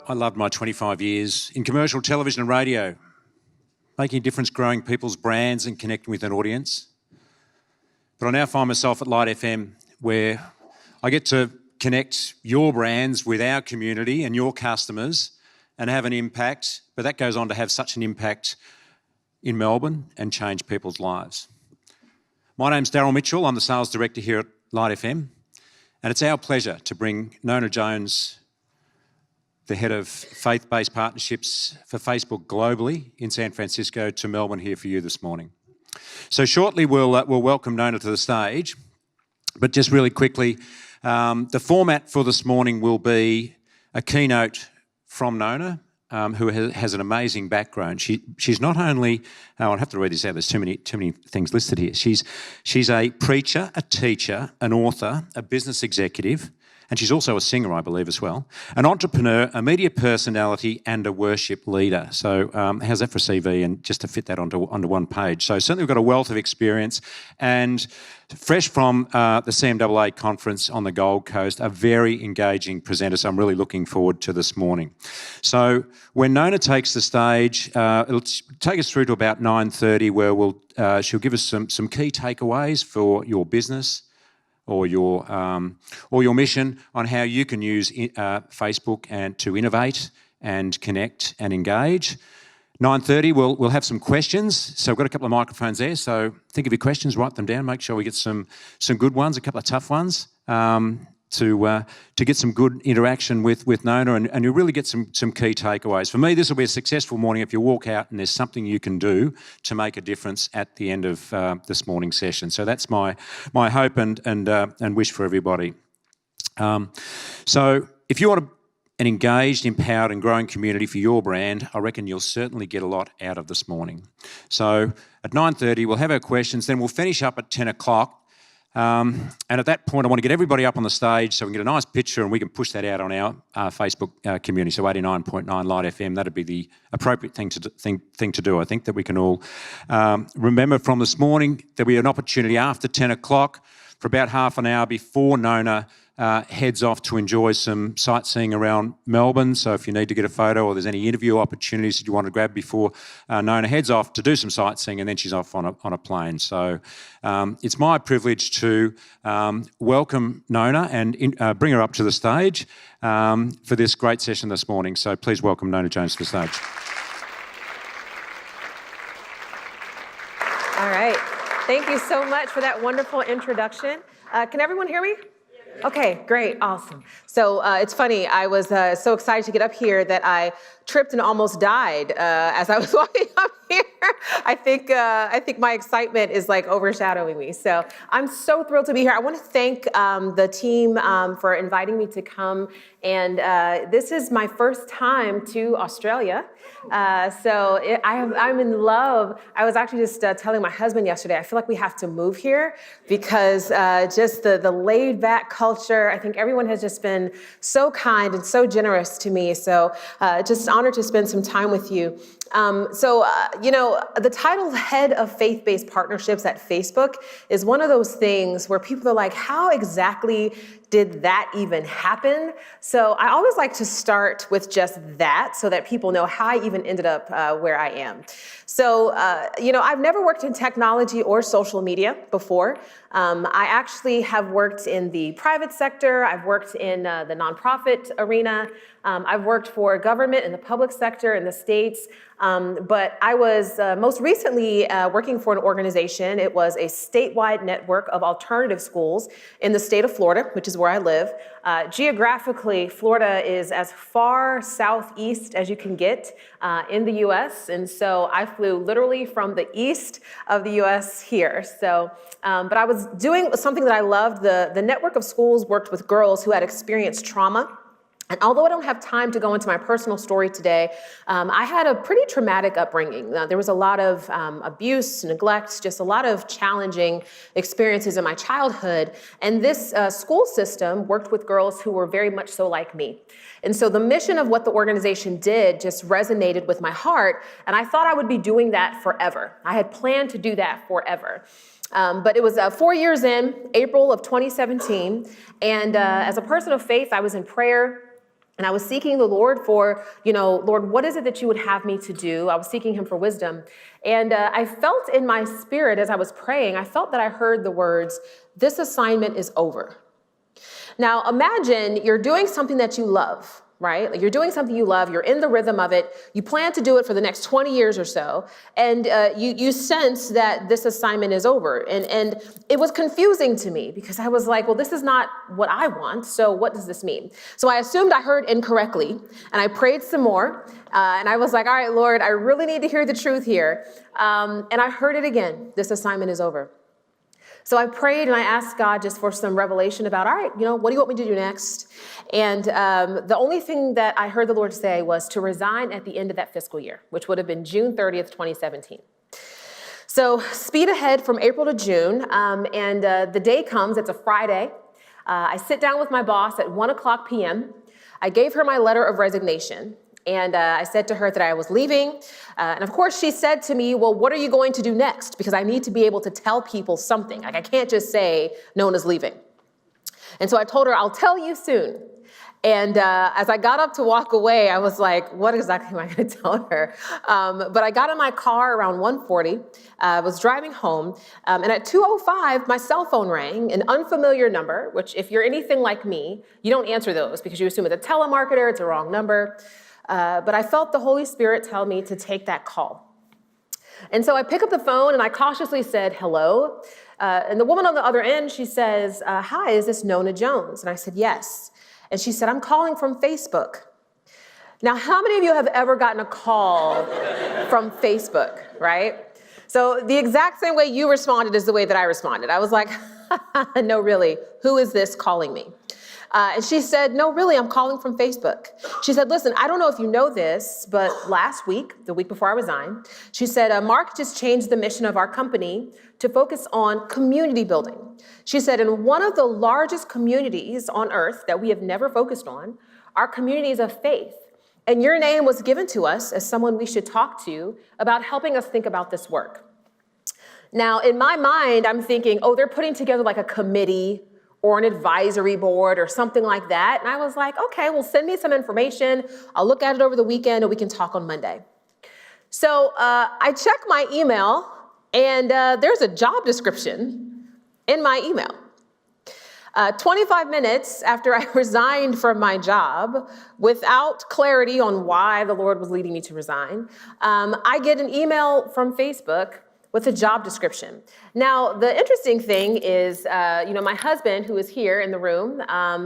I loved my 25 years in commercial television and radio, making a difference, growing people's brands and connecting with an audience. But I now find myself at LightFM, where I get to connect your brands with our community and your customers and have an impact, but that goes on to have such an impact in Melbourne and change people's lives. My name's Darrell Mitchell. I'm the Sales Director here at LightFM, and it's our pleasure to bring Nona Jones, the Head of Faith-Based Partnerships for Facebook globally in San Francisco, to Melbourne here for you this morning. So shortly we'll welcome Nona to the stage, but just really quickly, the format for this morning will be a keynote from Nona, who has an amazing background. She's not only, I'll have to read this out, there's too many things listed here. She's a preacher, a teacher, an author, a business executive, and she's also a singer, I believe, as well, an entrepreneur, a media personality, and a worship leader. So how's that for a CV, and just to fit that onto one page? So certainly we've got a wealth of experience, and fresh from the CMAA conference on the Gold Coast, a very engaging presenter, so I'm really looking forward to this morning. So when Nona takes the stage, it'll take us through to about 9:30, where she'll give us some key takeaways for your business or your mission on how you can use Facebook and to innovate and connect and engage. 9:30, we'll have some questions. So we've got a couple of microphones there. So think of your questions, write them down, make sure we get some good ones, a couple of tough ones, to get some good interaction with Nona, and you'll really get some key takeaways. For me, this will be a successful morning if you walk out and there's something you can do to make a difference at the end of this morning's session. So that's my hope and wish for everybody. So if you want an engaged, empowered and growing community for your brand, I reckon you'll certainly get a lot out of this morning. So at 9:30, we'll have our questions, then we'll finish up at 10 o'clock. And at that point, I want to get everybody up on the stage so we can get a nice picture and we can push that out on our Facebook community. So 89.9 Light FM, that'd be the appropriate thing to do. I think that we can all remember from this morning there'll be an opportunity after 10 o'clock for about half an hour before Nona heads off to enjoy some sightseeing around Melbourne. So if you need to get a photo or there's any interview opportunities that you want to grab before Nona heads off to do some sightseeing, and then she's off on a plane. So it's my privilege to welcome Nona and bring her up to the stage for this great session this morning. So please welcome Nona Jones to the stage. All right. Thank you so much for that wonderful introduction. Can everyone hear me? Okay, great, awesome. So it's funny, I was so excited to get up here that I tripped and almost died as I was walking up here. I think my excitement is like overshadowing me. So I'm so thrilled to be here. I want to thank the team for inviting me to come. And this is my first time to Australia. I'm in love. I was actually just telling my husband yesterday, I feel like we have to move here because just the laid back culture, I think everyone has just been so kind and so generous to me. So just honored to spend some time with you. The title Head of Faith-Based Partnerships at Facebook is one of those things where people are like, how exactly did that even happen? So I always like to start with just that so that people know how I even ended up where I am. So, I've never worked in technology or social media before. I actually have worked in the private sector. I've worked in the nonprofit arena. I've worked for government in the public sector in the States. But I was most recently working for an organization. It was a statewide network of alternative schools in the state of Florida, which is where I live. Geographically, Florida is as far southeast as you can get in the U.S. And so I flew literally from the east of the U.S. here. So, but I was doing something that I loved. The network of schools worked with girls who had experienced trauma. And although I don't have time to go into my personal story today, I had a pretty traumatic upbringing. There was a lot of abuse, neglect, just a lot of challenging experiences in my childhood. And this school system worked with girls who were very much so like me. And so the mission of what the organization did just resonated with my heart. And I thought I would be doing that forever. I had planned to do that forever. But it was 4 years in, April of 2017. And as a person of faith, I was in prayer. And I was seeking the Lord for, Lord, what is it that you would have me to do? I was seeking him for wisdom. And I felt in my spirit as I was praying, I felt that I heard the words, "This assignment is over." Now, imagine you're doing something that you love, right? Like you're doing something you love, you're in the rhythm of it, you plan to do it for the next 20 years or so, and you sense that this assignment is over. And it was confusing to me because I was like, well, this is not what I want, so what does this mean? So I assumed I heard incorrectly, and I prayed some more, and I was like, all right, Lord, I really need to hear the truth here. And I heard it again, this assignment is over. So I prayed and I asked God just for some revelation about, all right, what do you want me to do next? And the only thing that I heard the Lord say was to resign at the end of that fiscal year, which would have been June 30th, 2017. So speed ahead from April to June, and the day comes, it's a Friday. I sit down with my boss at 1:00 p.m. I gave her my letter of resignation. And I said to her that I was leaving. And of course, she said to me, well, what are you going to do next? Because I need to be able to tell people something. Like I can't just say, Nona's leaving. And so I told her, I'll tell you soon. And as I got up to walk away, I was like, what exactly am I going to tell her? But I got in my car around 1:40. I was driving home. And at 2:05, my cell phone rang, an unfamiliar number, which if you're anything like me, you don't answer those because you assume it's a telemarketer, it's a wrong number. But I felt the Holy Spirit tell me to take that call. And so I pick up the phone and I cautiously said, hello. And the woman on the other end, she says, hi, is this Nona Jones? And I said, yes. And she said, I'm calling from Facebook. Now, how many of you have ever gotten a call from Facebook, right? So the exact same way you responded is the way that I responded. I was like, no, really, who is this calling me? And she said, no, really, I'm calling from Facebook. She said, listen, I don't know if you know this, but last week, the week before I resigned, she said, Mark just changed the mission of our company to focus on community building. She said, in one of the largest communities on earth that we have never focused on, our communities of faith. And your name was given to us as someone we should talk to about helping us think about this work. Now, in my mind, I'm thinking, oh, they're putting together like a committee or an advisory board or something like that. And I was like, okay, well, send me some information. I'll look at it over the weekend and we can talk on Monday. So I check my email and there's a job description in my email. 25 minutes after I resigned from my job, without clarity on why the Lord was leading me to resign, I get an email from Facebook with a job description. Now, the interesting thing is, my husband, who is here in the room,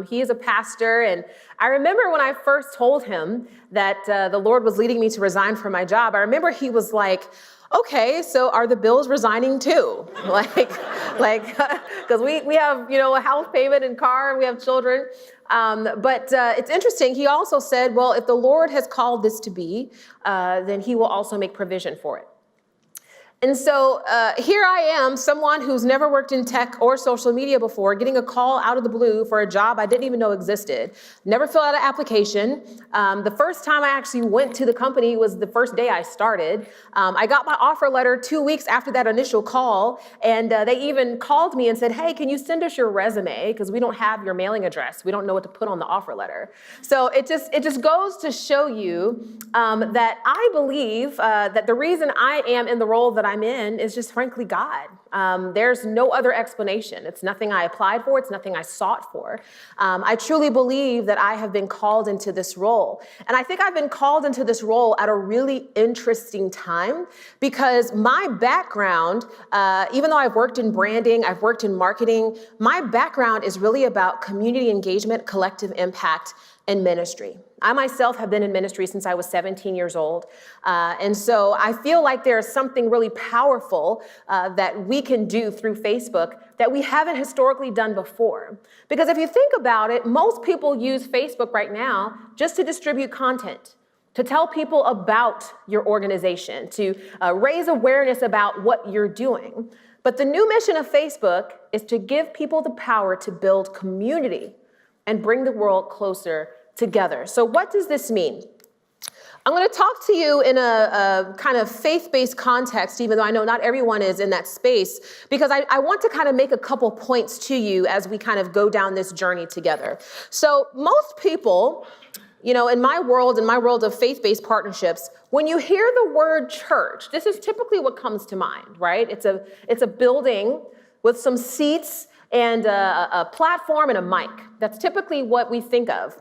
he is a pastor, and I remember when I first told him that the Lord was leading me to resign from my job, I remember he was like, okay, so are the bills resigning too? Because we have, a house payment and car, and we have children. But it's interesting, he also said, well, if the Lord has called this to be, then he will also make provision for it. And so here I am, someone who's never worked in tech or social media before, getting a call out of the blue for a job I didn't even know existed, never filled out an application. The first time I actually went to the company was the first day I started. I got my offer letter 2 weeks after that initial call, and they even called me and said, hey, can you send us your resume? Because we don't have your mailing address. We don't know what to put on the offer letter. So it just goes to show you that I believe that the reason I am in the role that I'm in is just frankly God. There's no other explanation. It's nothing I applied for. It's nothing I sought for. I truly believe that I have been called into this role. And I think I've been called into this role at a really interesting time because my background, even though I've worked in branding, I've worked in marketing, my background is really about community engagement, collective impact, and ministry. I myself have been in ministry since I was 17 years old. And so I feel like there's something really powerful that we can do through Facebook that we haven't historically done before. Because if you think about it, most people use Facebook right now just to distribute content, to tell people about your organization, to raise awareness about what you're doing. But the new mission of Facebook is to give people the power to build community and bring the world closer together. So what does this mean? I'm going to talk to you in a kind of faith-based context, even though I know not everyone is in that space, because I want to kind of make a couple points to you as we kind of go down this journey together. So most people You know, in my world of faith-based partnerships, when you hear the word church, this is typically what comes to mind, right? It's a building with some seats and a platform and a mic. That's typically what we think of.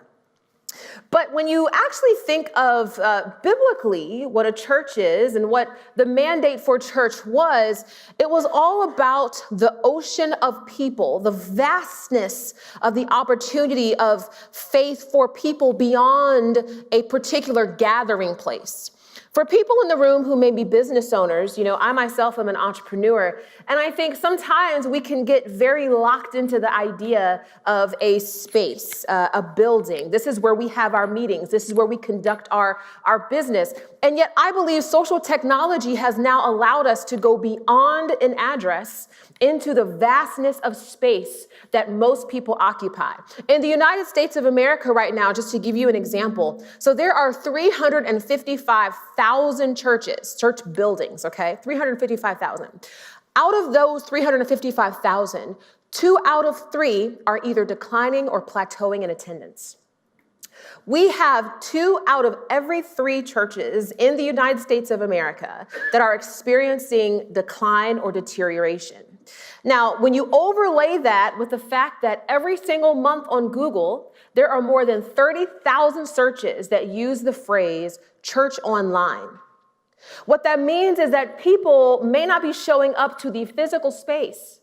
But when you actually think of biblically what a church is and what the mandate for church was, it was all about the ocean of people, the vastness of the opportunity of faith for people beyond a particular gathering place. For people in the room who may be business owners, you know, I myself am an entrepreneur, and I think sometimes we can get very locked into the idea of a space, a building. This is where we have our meetings. This is where we conduct our business. And yet I believe social technology has now allowed us to go beyond an address into the vastness of space that most people occupy. In the United States of America right now, just to give you an example, so there are 355,000 churches, church buildings, okay? 355,000. Out of those 355,000, 2 out of 3 are either declining or plateauing in attendance. We have 2 out of every 3 churches in the United States of America that are experiencing decline or deterioration. Now, when you overlay that with the fact that every single month on Google, there are more than 30,000 searches that use the phrase church online. What that means is that people may not be showing up to the physical space,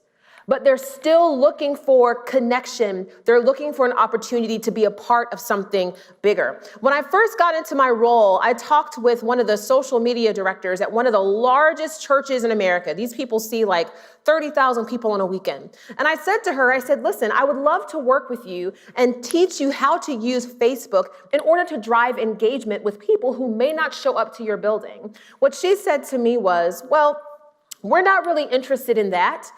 but they're still looking for connection. They're looking for an opportunity to be a part of something bigger. When I first got into my role, I talked with one of the social media directors at one of the largest churches in America. These people see like 30,000 people on a weekend. And I said to her, I said, listen, I would love to work with you and teach you how to use Facebook in order to drive engagement with people who may not show up to your building. What she said to me was, well, we're not really interested in that.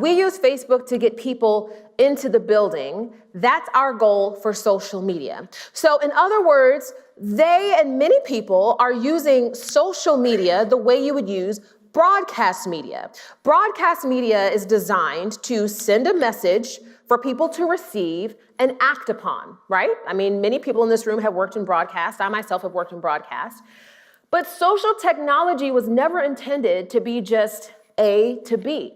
We use Facebook to get people into the building. That's our goal for social media. So in other words, they and many people are using social media the way you would use broadcast media. Broadcast media is designed to send a message for people to receive and act upon, right? I mean, many people in this room have worked in broadcast. I myself have worked in broadcast. But social technology was never intended to be just A to B.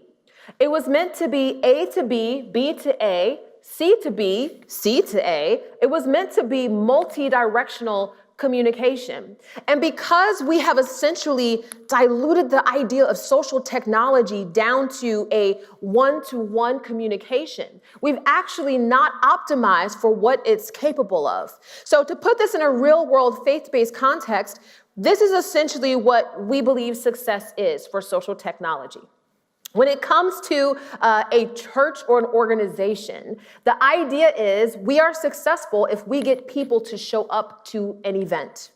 It was meant to be A to B, B to A, C to B, C to A. It was meant to be multi-directional communication. And because we have essentially diluted the idea of social technology down to a one-to-one communication, we've actually not optimized for what it's capable of. So to put this in a real-world faith-based context, this is essentially what we believe success is for social technology. When it comes to a church or an organization, the idea is we are successful if we get people to show up to an event.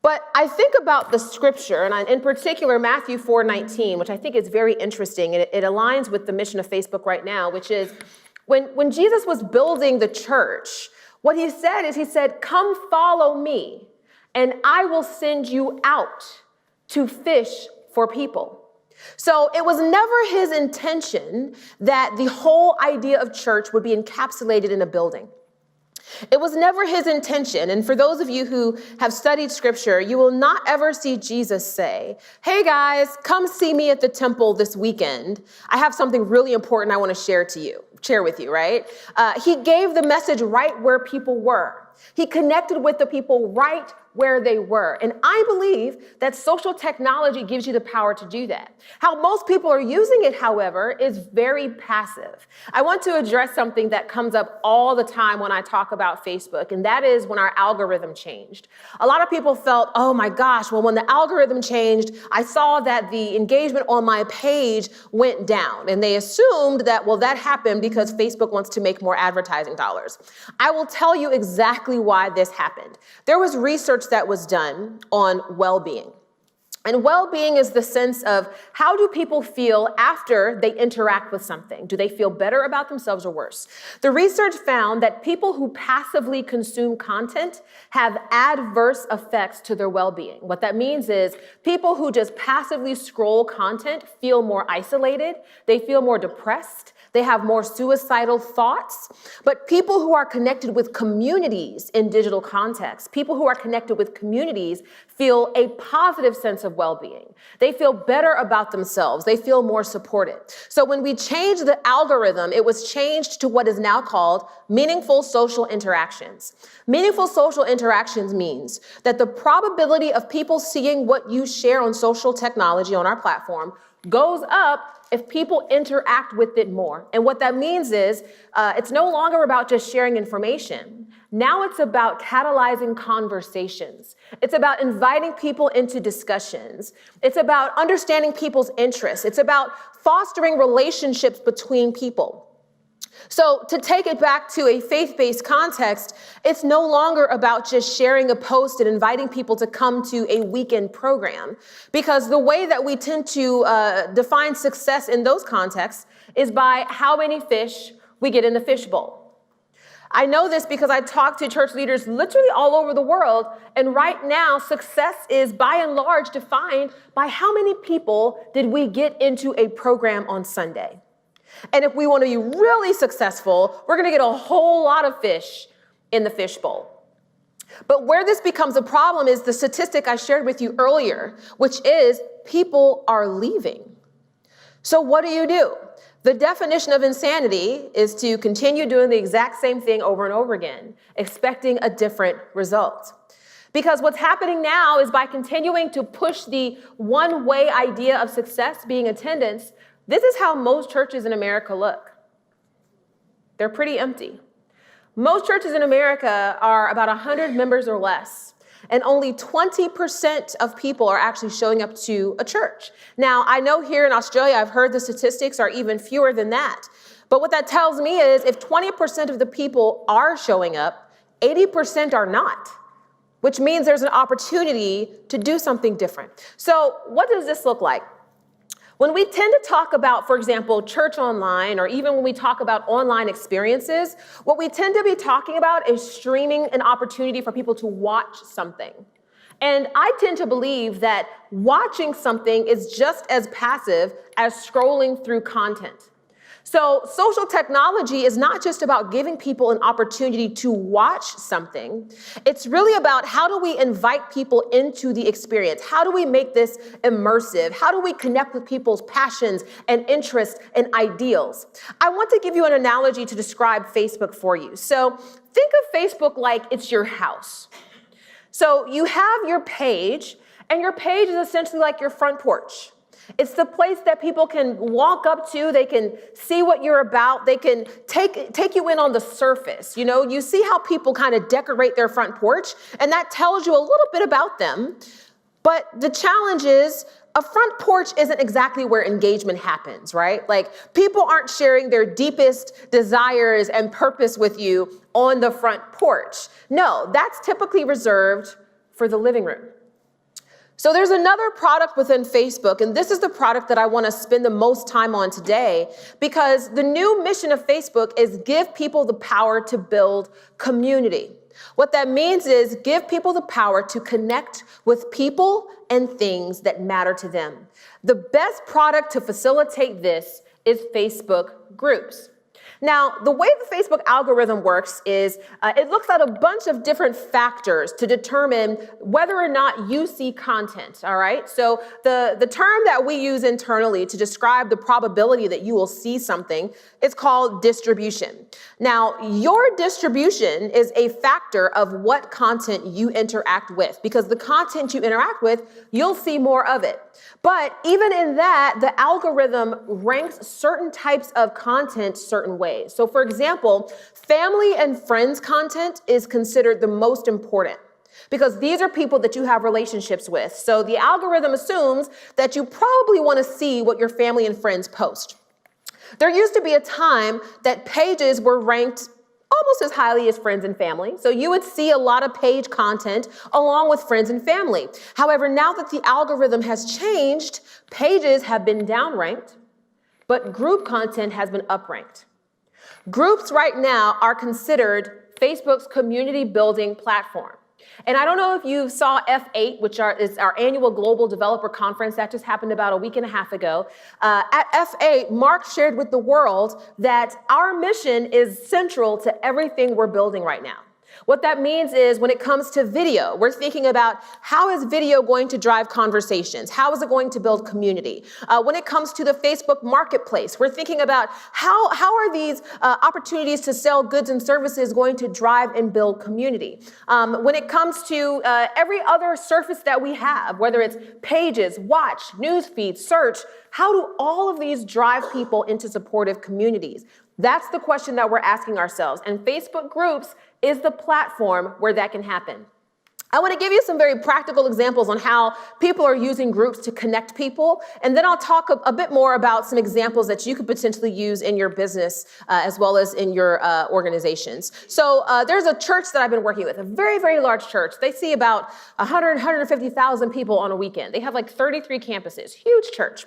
But I think about the scripture, and in particular, Matthew 4:19, which I think is very interesting, and it aligns with the mission of Facebook right now, which is when Jesus was building the church, what he said is, he said, come follow me, and I will send you out to fish for people. So it was never his intention that the whole idea of church would be encapsulated in a building. It was never his intention. And for those of you who have studied scripture, you will not ever see Jesus say, hey guys, come see me at the temple this weekend. I have something really important I want to share with you, right? He gave the message right where people were. He connected with the people right where they were. And I believe that social technology gives you the power to do that. How most people are using it, however, is very passive. I want to address something that comes up all the time when I talk about Facebook, and that is when our algorithm changed. A lot of people felt, oh my gosh, well, when the algorithm changed, I saw that the engagement on my page went down. And they assumed that, well, that happened because Facebook wants to make more advertising dollars. I will tell you exactly why this happened. There was research that was done on well-being. And well-being is the sense of how do people feel after they interact with something? Do they feel better about themselves or worse? The research found that people who passively consume content have adverse effects to their well-being. What that means is people who just passively scroll content feel more isolated, they feel more depressed, they have more suicidal thoughts. But people who are connected with communities in digital contexts, people who are connected with communities feel a positive sense of well-being. They feel better about themselves. They feel more supported. So when we changed the algorithm, it was changed to what is now called meaningful social interactions. Meaningful social interactions means that the probability of people seeing what you share on social technology on our platform goes up if people interact with it more. And what that means is it's no longer about just sharing information. Now it's about catalyzing conversations. It's about inviting people into discussions. It's about understanding people's interests. It's about fostering relationships between people. So to take it back to a faith-based context, it's no longer about just sharing a post and inviting people to come to a weekend program, because the way that we tend to define success in those contexts is by how many fish we get in the fishbowl. I know this because I talk to church leaders literally all over the world, and right now success is by and large defined by how many people did we get into a program on Sunday. And if we want to be really successful, we're going to get a whole lot of fish in the fishbowl. But where this becomes a problem is the statistic I shared with you earlier, which is people are leaving. So what do? The definition of insanity is to continue doing the exact same thing over and over again, expecting a different result. Because what's happening now is by continuing to push the one-way idea of success being attendance, this is how most churches in America look. They're pretty empty. Most churches in America are about 100 members or less, and only 20% of people are actually showing up to a church. Now, I know here in Australia, I've heard the statistics are even fewer than that. But what that tells me is if 20% of the people are showing up, 80% are not, which means there's an opportunity to do something different. So what does this look like? When we tend to talk about, for example, church online, or even when we talk about online experiences, what we tend to be talking about is streaming an opportunity for people to watch something. And I tend to believe that watching something is just as passive as scrolling through content. So social technology is not just about giving people an opportunity to watch something. It's really about how do we invite people into the experience? How do we make this immersive? How do we connect with people's passions and interests and ideals? I want to give you an analogy to describe Facebook for you. So think of Facebook like it's your house. So you have your page, and your page is essentially like your front porch. It's the place that people can walk up to, they can see what you're about, they can take you in on the surface. You know, you see how people kind of decorate their front porch, and that tells you a little bit about them. But the challenge is a front porch isn't exactly where engagement happens, right? Like people aren't sharing their deepest desires and purpose with you on the front porch. No, that's typically reserved for the living room. So there's another product within Facebook, and this is the product that I want to spend the most time on today, because the new mission of Facebook is give people the power to build community. What that means is give people the power to connect with people and things that matter to them. The best product to facilitate this is Facebook groups. Now, the way the Facebook algorithm works is it looks at a bunch of different factors to determine whether or not you see content, all right? So the term that we use internally to describe the probability that you will see something is called distribution. Now, your distribution is a factor of what content you interact with, because the content you interact with, you'll see more of it. But even in that, the algorithm ranks certain types of content certain ways. So for example, family and friends content is considered the most important because these are people that you have relationships with. So the algorithm assumes that you probably want to see what your family and friends post. There used to be a time that pages were ranked almost as highly as friends and family. So you would see a lot of page content along with friends and family. However, now that the algorithm has changed, pages have been downranked, but group content has been upranked. Groups right now are considered Facebook's community building platform. And I don't know if you saw F8, which is our annual global developer conference that just happened about a week and a half ago. At F8, Mark shared with the world that our mission is central to everything we're building right now. What that means is when it comes to video, we're thinking about how is video going to drive conversations? How is it going to build community? When it comes to the Facebook marketplace, we're thinking about how are these opportunities to sell goods and services going to drive and build community? When it comes to every other surface that we have, whether it's pages, watch, newsfeed, search, how do all of these drive people into supportive communities? That's the question that we're asking ourselves. And Facebook groups is the platform where that can happen. I want to give you some very practical examples on how people are using groups to connect people. And then I'll talk a bit more about some examples that you could potentially use in your business as well as in your organizations. So there's a church that I've been working with, a very, very large church. They see about 150,000 people on a weekend. They have like 33 campuses, huge church.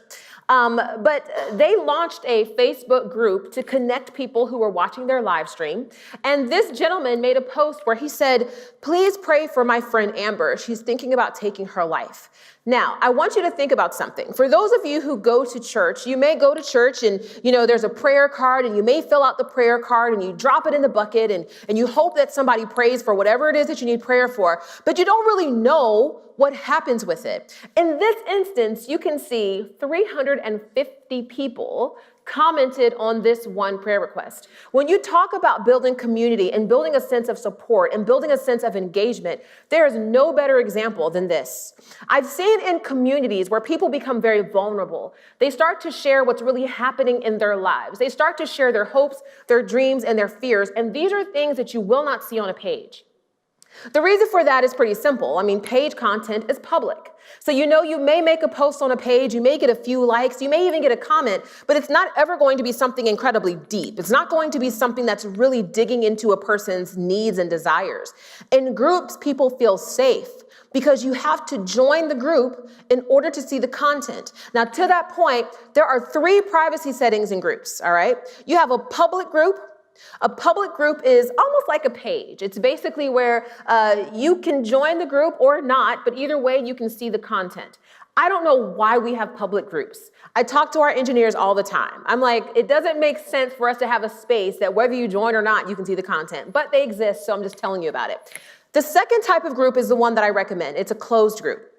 But they launched a Facebook group to connect people who were watching their live stream. And this gentleman made a post where he said, "Please pray for my friend Amber. She's thinking about taking her life." Now, I want you to think about something. For those of you who go to church, you may go to church and, there's a prayer card and you may fill out the prayer card and you drop it in the bucket and you hope that somebody prays for whatever it is that you need prayer for, but you don't really know what happens with it. In this instance, you can see 350 people commented on this one prayer request. When you talk about building community and building a sense of support and building a sense of engagement, there is no better example than this. I've seen in communities where people become very vulnerable. They start to share what's really happening in their lives. They start to share their hopes, their dreams, and their fears. And these are things that you will not see on a page. The reason for that is pretty simple. Page content is public. So you may make a post on a page, you may get a few likes, you may even get a comment, but it's not ever going to be something incredibly deep. It's not going to be something that's really digging into a person's needs and desires. In groups, people feel safe because you have to join the group in order to see the content. Now, to that point, there are 3 privacy settings in groups, all right? You have a public group. A public group is almost like a page. It's basically where you can join the group or not, but either way, you can see the content. I don't know why we have public groups. I talk to our engineers all the time. I'm like, it doesn't make sense for us to have a space that whether you join or not, you can see the content, but they exist, so I'm just telling you about it. The second type of group is the one that I recommend. It's a closed group.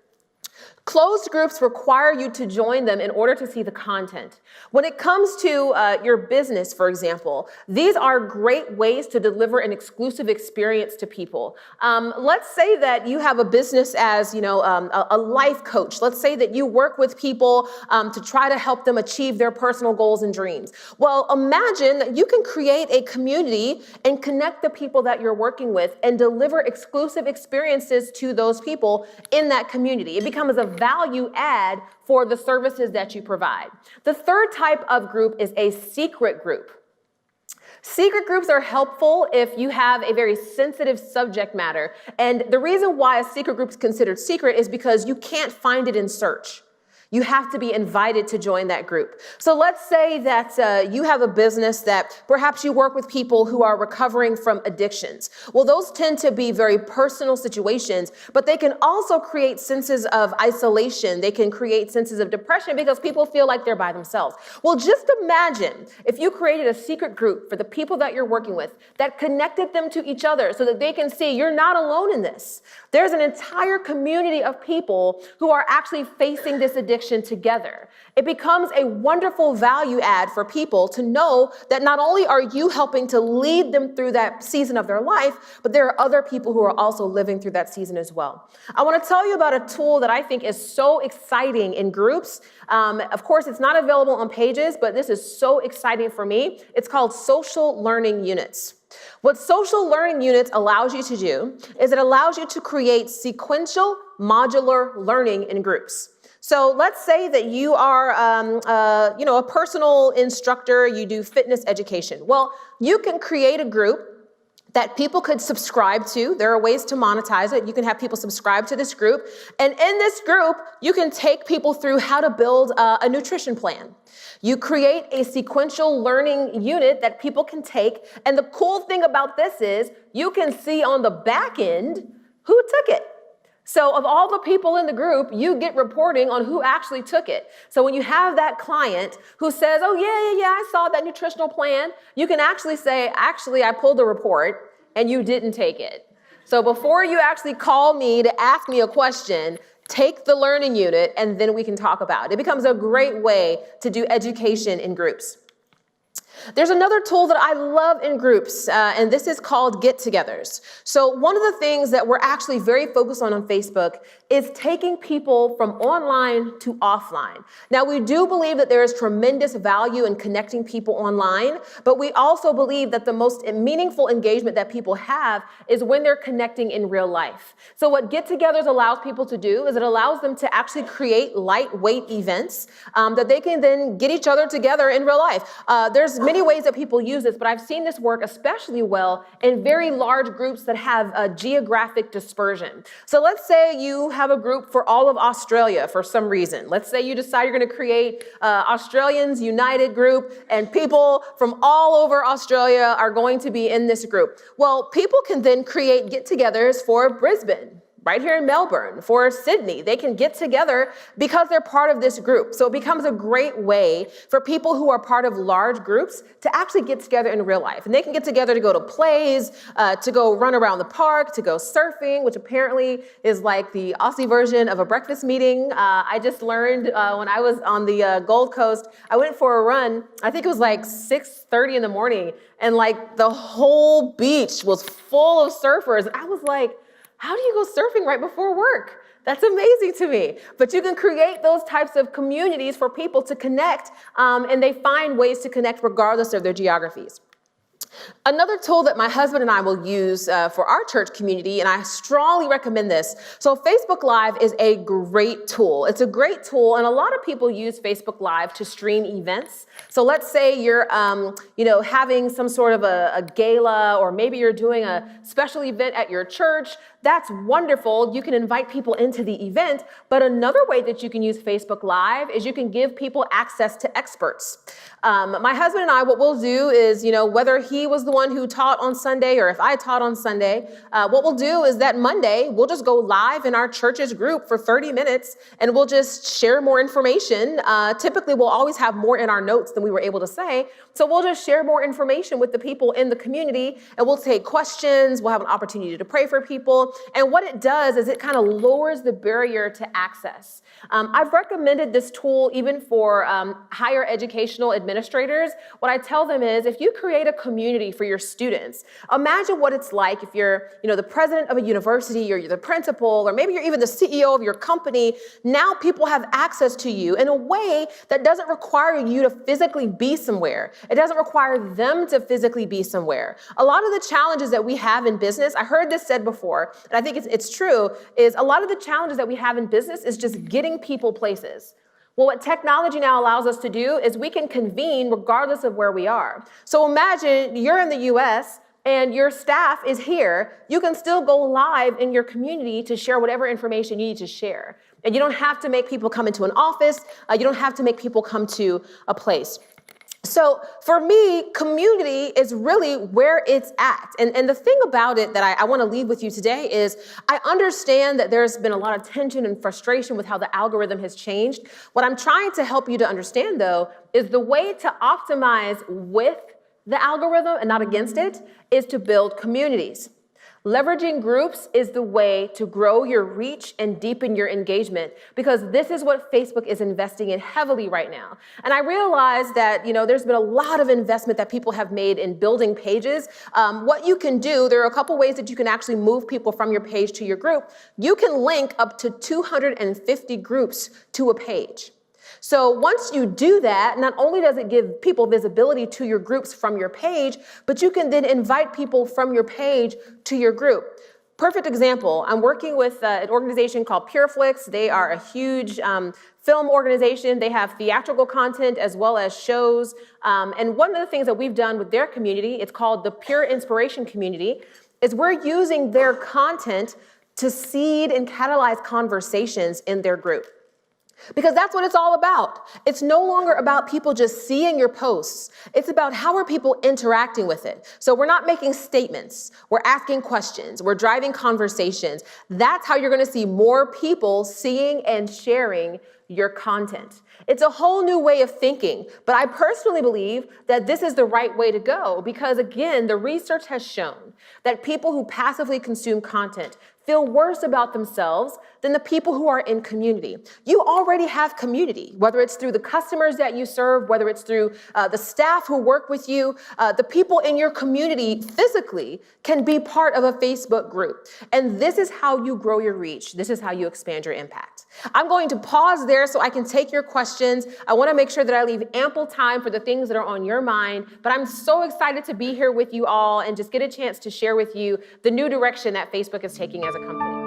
Closed groups require you to join them in order to see the content. When it comes to your business, for example, these are great ways to deliver an exclusive experience to people. Let's say that you have a business as, a life coach. Let's say that you work with people to try to help them achieve their personal goals and dreams. Well, imagine that you can create a community and connect the people that you're working with and deliver exclusive experiences to those people in that community. It becomes a value add for the services that you provide. The third type of group is a secret group. Secret groups are helpful if you have a very sensitive subject matter. And the reason why a secret group is considered secret is because you can't find it in search. You have to be invited to join that group. So let's say that you have a business that perhaps you work with people who are recovering from addictions. Well, those tend to be very personal situations, but they can also create senses of isolation. They can create senses of depression because people feel like they're by themselves. Well, just imagine if you created a secret group for the people that you're working with that connected them to each other so that they can see you're not alone in this. There's an entire community of people who are actually facing this addiction together. It becomes a wonderful value add for people to know that not only are you helping to lead them through that season of their life, but there are other people who are also living through that season as well. I want to tell you about a tool that I think is so exciting in groups. Of course, it's not available on pages, but this is so exciting for me. It's called social learning units. What social learning units allows you to do is it allows you to create sequential modular learning in groups. So let's say that you are, a personal instructor, you do fitness education. Well, you can create a group that people could subscribe to. There are ways to monetize it. You can have people subscribe to this group. And in this group, you can take people through how to build a nutrition plan. You create a sequential learning unit that people can take. And the cool thing about this is you can see on the back end who took it. So of all the people in the group, you get reporting on who actually took it. So when you have that client who says, oh, yeah, I saw that nutritional plan, you can actually say, actually, I pulled the report and you didn't take it. So before you actually call me to ask me a question, take the learning unit and then we can talk about it. It becomes a great way to do education in groups. There's another tool that I love in groups, and this is called get-togethers. So one of the things that we're actually very focused on Facebook is taking people from online to offline. Now, we do believe that there is tremendous value in connecting people online, but we also believe that the most meaningful engagement that people have is when they're connecting in real life. So what get-togethers allows people to do is it allows them to actually create lightweight events that they can then get each other together in real life. There's many ways that people use this, but I've seen this work especially well in very large groups that have a geographic dispersion. So let's say you have a group for all of Australia for some reason. Let's say you decide you're going to create Australians United group, and people from all over Australia are going to be in this group. Well, people can then create get-togethers for Brisbane, right here in Melbourne, for Sydney. They can get together because they're part of this group. So it becomes a great way for people who are part of large groups to actually get together in real life. And they can get together to go to plays, to go run around the park, to go surfing, which apparently is like the Aussie version of a breakfast meeting. I just learned when I was on the Gold Coast, I went for a run. I think it was like 6:30 in the morning, and like the whole beach was full of surfers. And I was like, how do you go surfing right before work? That's amazing to me. But you can create those types of communities for people to connect, and they find ways to connect regardless of their geographies. Another tool that my husband and I will use for our church community, and I strongly recommend this. So Facebook Live is a great tool. It's a great tool, and a lot of people use Facebook Live to stream events. So let's say you're, having some sort of a gala, or maybe you're doing a special event at your church. That's wonderful. You can invite people into the event. But another way that you can use Facebook Live is you can give people access to experts. My husband and I, what we'll do is, whether he was the one who taught on Sunday or if I taught on Sunday, what we'll do is that Monday, we'll just go live in our church's group for 30 minutes and we'll just share more information. Typically, we'll always have more in our notes than we were able to say. So we'll just share more information with the people in the community and we'll take questions. We'll have an opportunity to pray for people. And what it does is it kind of lowers the barrier to access. I've recommended this tool even for higher educational administrators. What I tell them is if you create a community for your students, imagine what it's like if you're, the president of a university or you're the principal, or maybe you're even the CEO of your company. Now people have access to you in a way that doesn't require you to physically be somewhere. It doesn't require them to physically be somewhere. A lot of the challenges that we have in business, I heard this said before, and I think it's true, is a lot of the challenges that we have in business is just getting people places. Well, what technology now allows us to do is we can convene regardless of where we are. So imagine you're in the US and your staff is here. You can still go live in your community to share whatever information you need to share. And you don't have to make people come into an office. You don't have to make people come to a place. So for me, community is really where it's at. And the thing about it that I want to leave with you today is I understand that there's been a lot of tension and frustration with how the algorithm has changed. What I'm trying to help you to understand, though, is the way to optimize with the algorithm and not against it is to build communities. Leveraging groups is the way to grow your reach and deepen your engagement, because this is what Facebook is investing in heavily right now. And I realize that, there's been a lot of investment that people have made in building pages. What you can do, there are a couple ways that you can actually move people from your page to your group. You can link up to 250 groups to a page. So once you do that, not only does it give people visibility to your groups from your page, but you can then invite people from your page to your group. Perfect example, I'm working with an organization called PureFlix. They are a huge film organization. They have theatrical content as well as shows. And one of the things that we've done with their community, it's called the Pure Inspiration Community, is we're using their content to seed and catalyze conversations in their group. Because that's what it's all about. It's no longer about people just seeing your posts. It's about how are people interacting with it. So we're not making statements. We're asking questions. We're driving conversations. That's how you're going to see more people seeing and sharing your content. It's a whole new way of thinking, but I personally believe that this is the right way to go because, again, the research has shown that people who passively consume content feel worse about themselves than the people who are in community. You already have community, whether it's through the customers that you serve, whether it's through the staff who work with you, the people in your community physically can be part of a Facebook group. And this is how you grow your reach. This is how you expand your impact. I'm going to pause there so I can take your questions. I want to make sure that I leave ample time for the things that are on your mind, but I'm so excited to be here with you all and just get a chance to share with you the new direction that Facebook is taking as a company.